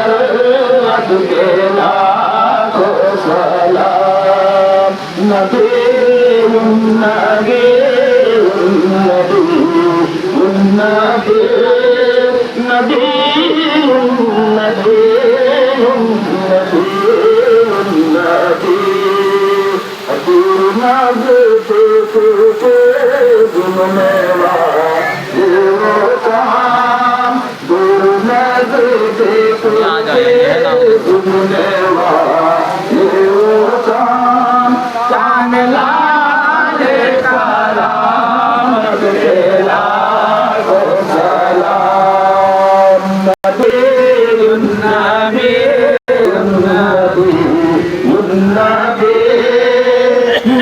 আজকে লাখো সালাম নবী নবী নবী নবী নবী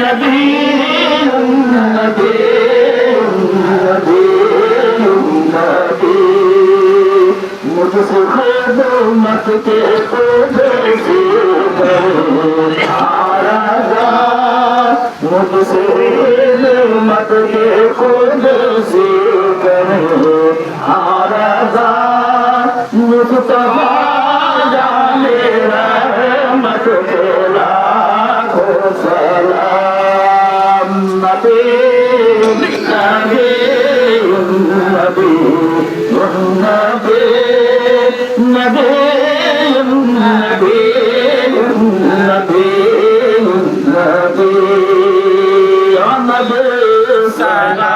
নবী নবী मुझसे मत के मुझसे मत के खुद से करो आराजा मुझतबा जाने रहमत के लाखों सलाम नबी नबी नबी नबी नबी नबी नबी नबी नबी सलाम